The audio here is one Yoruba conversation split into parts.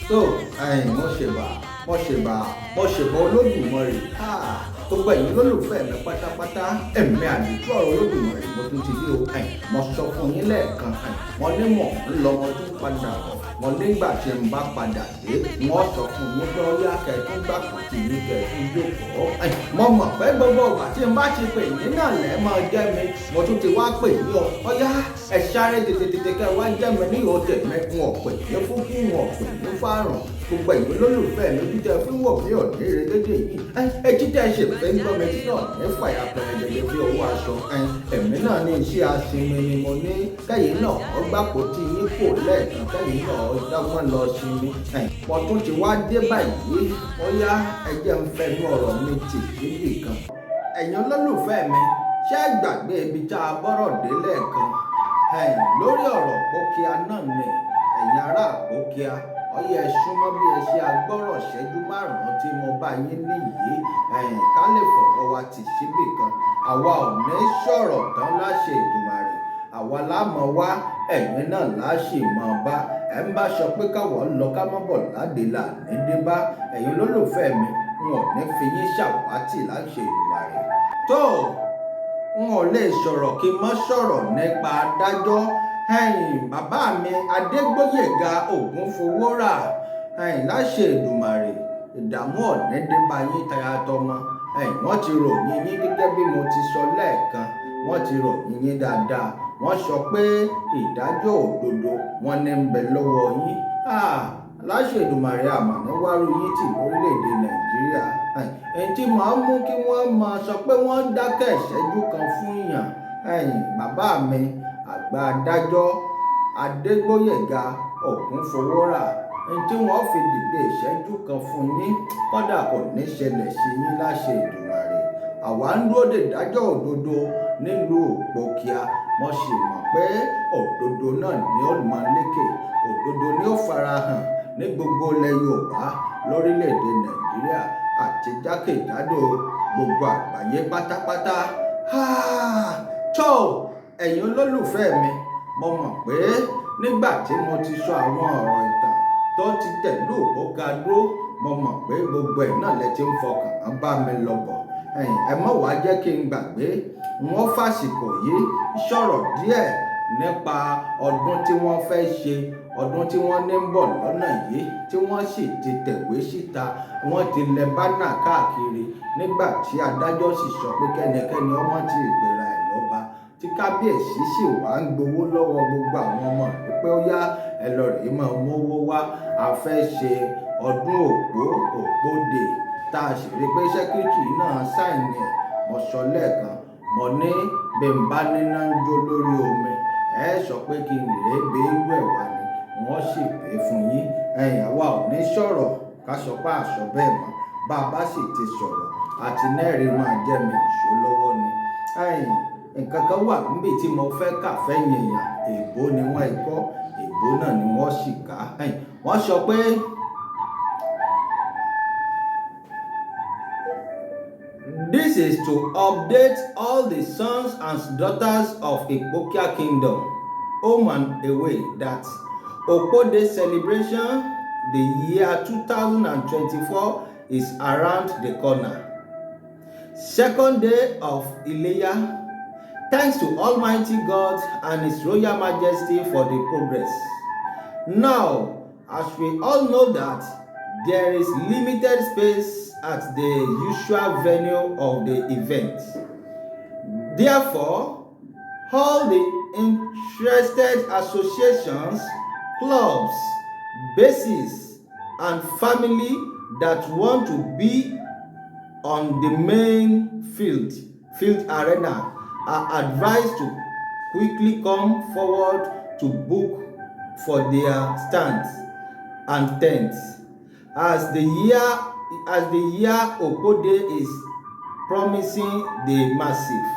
tó mo ṣèbà Olódùmarè gbogbo ẹ̀yin lólùfẹ́ mi pátápátá ẹ̀mí àdìtú ọ̀rọ̀ Olódùmarè mo tún ti dé o mo sọ fún yín lẹ́ẹ̀kan mo ní mọ̀ ń lọ mo tún padà bọ̀ mo nígbà tí n bá padà dé wọ́n sọ fún yín pé ó yá kẹ́ẹ̀tún gbà kò tí ní kẹ́ẹ̀tún jókòó mo mọ̀ pé gbogbo ìgbà tí n bá ti pè yín náà lẹ́ máa jẹ́ mi mo tún ti wá pè yín o ó yá ẹ sáré tètè kẹ́ wá jẹ́ mi ní ìhòòtẹ̀ mẹ́kun ọ̀pẹ̀ ní fúnkún ọ̀pẹ̀ ní fárùn gbogbo ẹ̀yin lólùfẹ́ mi ojú tẹ́ fún wọ̀ bí ọ̀dẹ́ ìrẹ́gẹ́dẹ́ yìí ẹjí tẹ́ ṣe fẹ́ ń gbọ́ mi tí náà ní fàyà pẹ̀lẹ́dẹ̀dẹ̀ bí owó aṣọ ẹ̀mí náà ní iṣẹ́ asinmi ni mo ní kẹ́yìn náà ọgbàpọ̀ tí yín kò lẹ́ẹ̀kan kẹ́yìn náà dáwọn lọ sinmi wọ́n tún ti wá dé báyìí ó yá ẹjẹ́ ń fẹnu ọ̀rọ̀ mi tì síbì kan. ẹ̀yin lólùfẹ́ mi ṣé gbàgbé ibi tá a bọ́rọ̀ dé lẹ́ẹ̀kan lórí ọ̀rọ̀ Ìpókíà náà ni ẹ̀yin ará Ìpókíà ọyẹ súnmọ́ bí ẹ ṣe agbọ́rọ̀ ṣẹ́jú márùn-ún tí mo bá yín níyìí ká lè fọ̀rọ̀ wa tì síbì kan àwa ò ní sọ̀rọ̀ tán láṣẹ Èdùmàrè àwa lámọ̀ wá ẹ̀yin náà láṣẹ mọ̀ bá ẹ̀ ń bá sọ pé káwọ̀ lọ ká mọ́ bọ̀ láde là ní dé bá ẹ̀yin lólùfẹ́ mi n ò ní fi yín ṣàwátì láṣẹ Èdùmàrè tó n ò lè sọ̀rọ̀ kí n mọ́ sọ̀rọ̀ nípa adájọ́ bàbá mi Adégbóyèga Ògúnfowórà láṣẹ Èdùmàrè ìdààmú ọ̀nẹ́ dé bá yín taya tọmọ wọ́n ti ròyìn yín gẹ́gẹ́ bí mo ti sọ lẹ́ẹ̀kan wọ́n ti ròyìn yín dáadáa wọ́n sọ pé ìdájọ́ òdodo wọn ní ń bẹ lọ́wọ́ yín láṣẹ Èdùmàrè àmọ́ ní wárú yín tì lórílẹ̀‐èdè Nàìjíríà èyí tí máa ń mú kí wọ́n máa sọ pé wọ́n dákẹ́ ìṣẹ́jú kan fún yàn bàbá mi àgbà adájọ́ Adégbóyèga Ògúnfowórà tí wọ́n fi dìde ìṣẹ́jú kan fún yín kódà kò ní ṣẹlẹ̀ sí yín láṣẹ Èdùmàrè àwa ń dúró de ìdájọ́ òdodo nílùú Ìpókíà mo sì mọ̀ pé òdodo náà ni ó mọ lékè òdodo ni ó farahàn ní gbogbo ilẹ̀ Yorùbá lórílẹ̀‐èdè Nàìjíríà àti jákèjádò gbogbo àgbáyé pátápátá tó ẹ̀yin olólùfẹ́ mi mo mọ̀ pé nígbà tí mo ti sọ àwọn ọ̀rọ̀ ìtàn tó ti tẹ̀lú Ìpókíà dúró mo mọ̀ pé gbogbo ẹ̀ náà lẹ ti ń fọkàn bá mi lọ bọ̀ ẹ mọ̀ wá jẹ́ kí n gbàgbé wọ́n fàsìkò yìí sọ̀rọ̀ díẹ̀ nípa ọdún tí wọ́n fẹ́ ṣe ọdún tí wọ́n ní ń bọ̀ lọ́nà yìí tí wọ́n sì ti tẹ̀wé síta wọ́n ti lẹ bánà káàkiri nígbà tí adájọ́ sì sọ pé kẹ́nikẹ́ni ọmọ ti ìpèrà ẹ̀ lọ́ba tí kábíyèsí sì wá ń gbowó lọ́wọ́ gbogbo àwọn ọmọ rẹ̀ pé ó yá ẹ lọ rèé máa mówó wá a fẹ́ ṣe ọdún Òpódè tá a sì rí pé sẹ́kítírì náà sáìnì ẹ̀ mo sọ lẹ́ẹ̀kan mo ní bẹ́ńbá níná ń jó lórí omi ẹ sọ pé kí n rèé bẹ́ẹ̀rù ẹ̀ wá ni wọ́n sì pé fún yín àwa ò ní sọ̀rọ̀ ká sọ pé àṣọ bẹ́ẹ̀ mọ́ bá a bá sì ti sọ̀rọ̀ àti nẹ́ẹ̀rí máa jẹ́ mi ìṣó lọ́wọ́ ni nǹkan kan wà níbi tí mo fẹ́ kà fẹ́yìn èèyàn èèbó ni wọ́n kọ́ èèbó náà ni wọ́n sì ká wọ́n sọ pé this is to update all the sons and daughters of Ipokia Kingdom home and away that Opode celebration the year 2024 is around the corner. Second day of Ileya. Thanks to Almighty God and His Royal Majesty for the progress. Now, as we all know that there is limited space at the usual venue of the event. Therefore, all the interested associations, clubs, bases, and family that want to be on the main field arena are advised to quickly come forward to book for their stands and tents as the year Opode is promising the massive.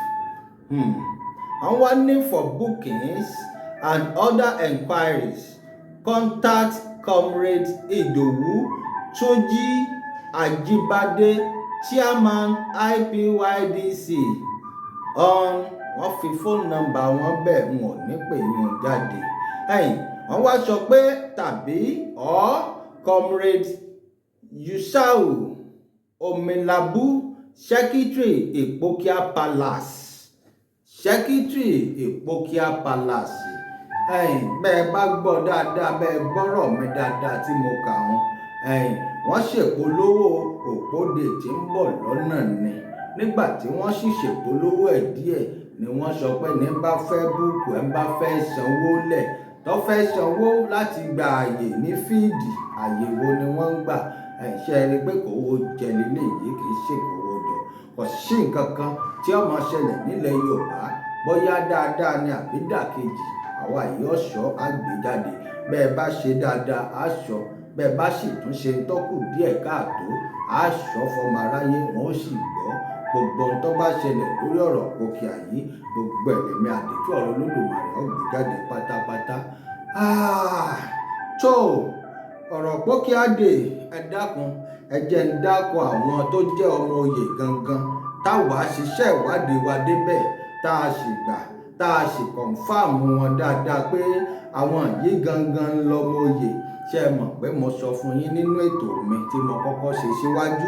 And warning for bookings and other enquiries, contact Comrade Idowu Toji Ajibade, Chairman IPYDC on wọ́n fi fóònù nọ́mbà wọn bẹ́ẹ̀ wọn ò ní pè yín jáde wọ́n wá sọ pé tàbí Comrade Yusau Omelabu, Secretary Ipokia Palace, Secretary Ipokia Palace. Bẹ́ẹ̀ bá gbọ́ dáadáa, bẹ́ẹ̀ gbọ́rọ̀ mi dáadáa tí mo kà wọ́n ṣèpolówó òpóde tí ń bọ̀ lọ́nà ni. Nígbà tí wọ́n sì ṣèpolówó ẹ̀ díẹ̀ ni wọ́n sọ pé ní bá fẹ́ búùkù ẹ̀ bá fẹ́ sanwó lẹ̀ tó fẹ́ sanwó láti gba àyè ní fíìdì, àyè wo ni wọ́n ń gbà. Ṣe rí pé kòwó jẹ lílé yìí kì í ṣe kòwó jọ. Kò sí nǹkan kan tí ó máa ṣẹlẹ̀ nílẹ̀ Yorùbá bóyá dáadáa ni àbí dàkejì, àwa yìí ọ̀ṣọ́ àgbéjáde. Bẹ́ẹ̀ bá ṣe dáadáa àṣọ, bẹ́ẹ̀ bá sì tún ṣe tó kù díẹ̀ káàtó àṣọ fọmọ aráyé wọn ó sì gbọ́. Gbogbo ohun tó bá ṣẹlẹ̀ lórí ọ̀rọ̀ Ìpókíà yìí, gbogbo ẹ̀lẹ́mí àdìtú ọ̀rọ̀ Olódùmarè ó gbé jáde pátápátá. Tó ọ̀rọ̀ Ìpókíà dé, ẹ dákun ẹ jẹ́ ń dákun àwọn tó jẹ́ ọmọ oyè gangan táwa ṣiṣẹ́ ìwádìí wa débẹ̀ tá a sì gbà tá a sì kọ̀ǹfàmù wọn dáadáa pé àwọn yìí gangan lọmọ oyè. Ṣé ẹ mọ̀ pé mo sọ fún yín nínú ètò mi tí mo kọ́kọ́ ṣe síwájú,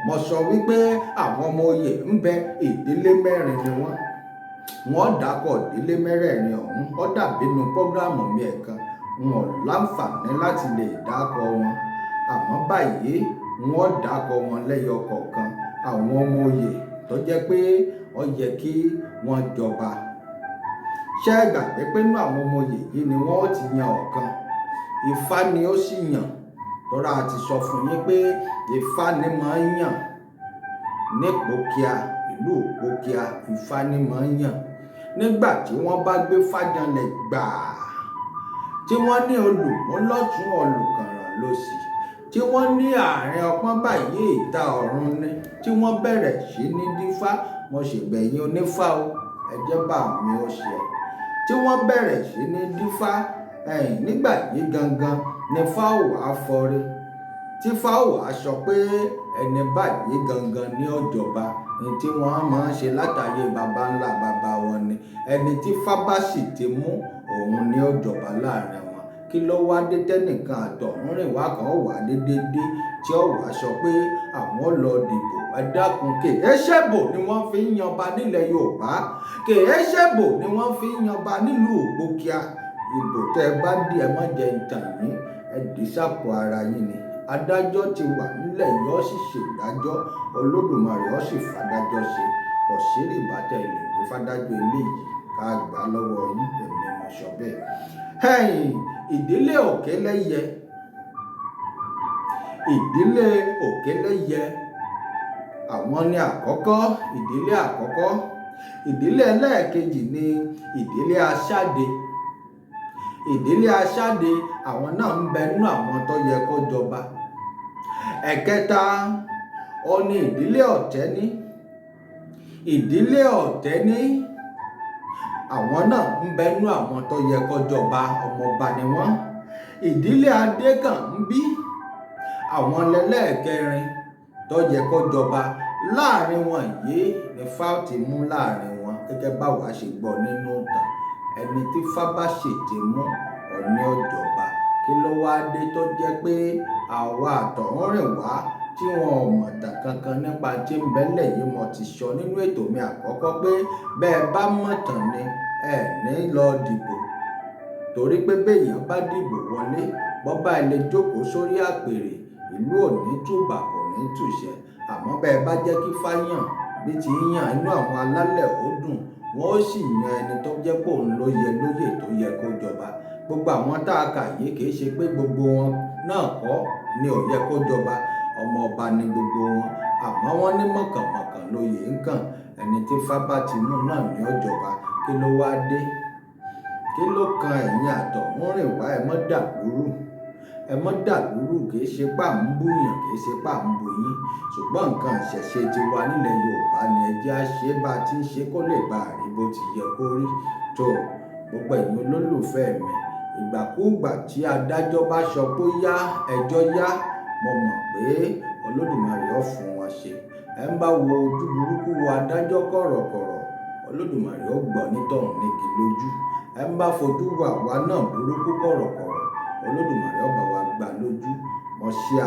mo sọ wípé àwọn ọmọ oyè ń bẹ ìdílé mẹ́rin ni wọ́n dákọ̀ ìdílé mẹ́rẹ̀ẹ̀rin ọ̀hún. Ó dàbí inú prógráàmù mi ẹ̀kan wọn ò láǹfààní láti lè dákọ̀ wọn, àmọ́ báyìí wọ́n dákọ̀ wọn lẹ́yọ kọ̀ọ̀kan. Àwọn ọmọ oyè tó jẹ́ pé ó yẹ kí wọ́n jọba. Ṣé ẹ gbàgbé pé nínú àwọn ọmọ oyè yìí ni wọ́n ti yan ọ̀kan? Ifá ni ó sì yàn. Tọ́ra àti sọ fún yín pé Ifá ni máa ń yàn ní Ìpókíà, ìlú Ìpókíà Ifá ni máa ń yàn. Nígbà tí wọ́n bá gbé fájanlẹ̀ gbàá, tí wọ́n ní olùmúlọ́tún olùkànràn lósì, tí wọ́n ní àárín ọpọ́n báyìí ìta ọ̀run ni, tí wọ́n bẹ̀rẹ̀ sí ní dífá. Mo ṣègbẹ̀yìn onífá o, ẹ jẹ́ bá mi ó ṣe. Tí wọ́n bẹ̀rẹ̀ sí ní dífá, nígbà yìí gangan ni fáwọ̀ àfọre, tí fáwọ̀ á sọ pé ẹni báyìí gangan ní ọ̀jọ̀ba. Ní tí wọ́n máa ń ṣe látàyè baba ńlá baba wọn ni. Ẹni tí Fábá sì ti mú òun ní ọ̀jọ̀ba láàrin wọn. Kí ló wá dé tẹ́nìkan àtọ̀húnrìnwá kan wà dédé tí ó wá sọ pé àwọn lọ dìbò? Ẹ dákun, kèé ṣèbò ni wọ́n fi ń yanba nílẹ̀ Yorùbá, kèé ṣèbò ni wọ́n fi ń yanba nílùú Ìpókíà. Ìbò tẹ́ ẹ bá dì ẹ má jẹ ìtàn yín, ẹ dì sápò ara yín ni. Adájọ́ ti wà nílẹ̀ yìí ó sì ṣèdájọ́, Olódùmarè ó sì fàdájọ́ ṣe. Kò sí ìbátẹ́ ilé ìgbé fàdájọ́ eléyìí ká gbà lọ́wọ́ yín, èmi mo sọ bẹ́ẹ̀. Ìdílé Òkèlẹ́yẹ, ìdílé Òkèlẹ́yẹ àwọn ni àkọ́kọ́, ìdílé àkọ́kọ́. Ìdílé ẹlẹ́ẹ̀kejì ni ìdílé Aṣáde. Ìdílé Aṣáde àwọn náà ń bẹ nínú àwọn tó yẹ kó jọba. Ẹ̀kẹta ó ní ìdílé Ọ̀tẹ́ní. Ìdílé Ọ̀tẹ́ní àwọn náà ń bẹ nínú àwọn tó yẹ kó jọba, ọmọọba ni wọ́n. Ìdílé Adékànbí àwọn lẹ́lẹ́ẹ̀kẹrin tó yẹ kó jọba. Láàrin wọn yìí ni Fáwọ̀ mú láàrin wọn, gẹ́gẹ́ báwa ṣe gbọ́ nínú ìtàn. Ẹni tí Fábá ṣètì mú ọ̀ní ọ̀jọ̀ba. Kí ló wá dé tó jẹ́ pé àwa àtọ̀húnrìnwá tí wọn ò mọ̀tà kankan nípa tí ń bẹ́lẹ̀ yìí? Mo ti sọ nínú ètò mi àkọ́kọ́ pé bẹ́ẹ̀ bá mọ̀tàn ni ẹ ní lọ dìbò, torí pé béèyàn bá dìbò wọlé, bọ́bá ilé jókòó sórí àpèrè, ìlú ò ní túbà kò ní túṣẹ. Àmọ́ bẹ́ẹ̀ bá jẹ́ kí fáyàn bí ti yàn inú àwọn alálẹ̀ ó dùn, wọ́n ó sì yan ẹni tó jẹ́ pé òun ló yẹ lóyè tó yẹ kó jọba. Gbogbo àwọn tá a kà yìí kì í ṣe pé gbogbo wọn náà kọ́ ni ò yẹ kó jọba. Ọmọ ọba ni gbogbo wọn, àmọ́ wọ́n ní mọ̀kànmọ̀kàn lóyè ń kàn. Ẹni tí Fábá ti mú náà ní ọ̀jọ̀ba. Kí ló wá dé? Kí ló kan ẹ̀yin àtọ̀húnrìnwá? Ẹ mọ́ dàlúrú, ẹ mọ́ dàlúrú. Kì í ṣe pà ń búyàn, kì í ṣe pà ń bu yín, ṣùgbọ́n nǹkan ìṣẹ̀ṣe tiwa nílẹ̀ Yorùbá ni ẹ jẹ́ á ṣe bá a ti ń ṣe kó lè bá a rí bó ti yẹ kó rí. Tó gbogbo ẹ̀yin olólùfẹ́ mi, ìgbàkúùgbà tí adájọ́ bá sọ pé yá ẹjọ́ yá, mo mọ̀ pé Olódùmarè ó fún wọn ṣe. Ẹ ń bá wo ojú burúkú wo adájọ́ kọ̀rọ̀kọ̀rọ̀, Olódùmarè ó gbọ́ nítọ̀hún nígi lójú. Ẹ ń bá fojú wo àwa náà burúkú kọ̀rọ̀kọ̀rọ̀, Olódùmarè ó bá wa gbà lójú. ṣíà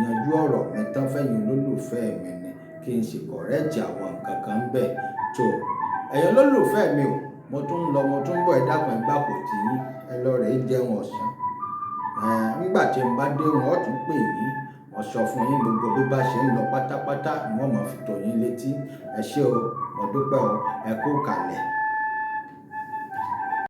yanjú ọ̀rọ̀ mi tán fẹ́yìn olólùfẹ́ mi ni kí n sì kọ̀rẹ́ẹ̀tì àwọn nǹkan kan bẹ́ẹ̀ tó ẹ̀yin olólùfẹ́ mi o mo tún ń lọ mo tún ń bọ̀ ẹ dákun ẹ gbà kò tí ẹ lọ rẹ̀ jẹun ọ̀sán nígbà tí n bá dé wọn tún pè yín wọ́n sọ fún yín gbogbo bí bá ṣe ń lọ pátápátá wọ́n mọ̀ fi tó yín létí ẹ ṣé o mo dúpẹ́ o ẹ kú kalẹ̀.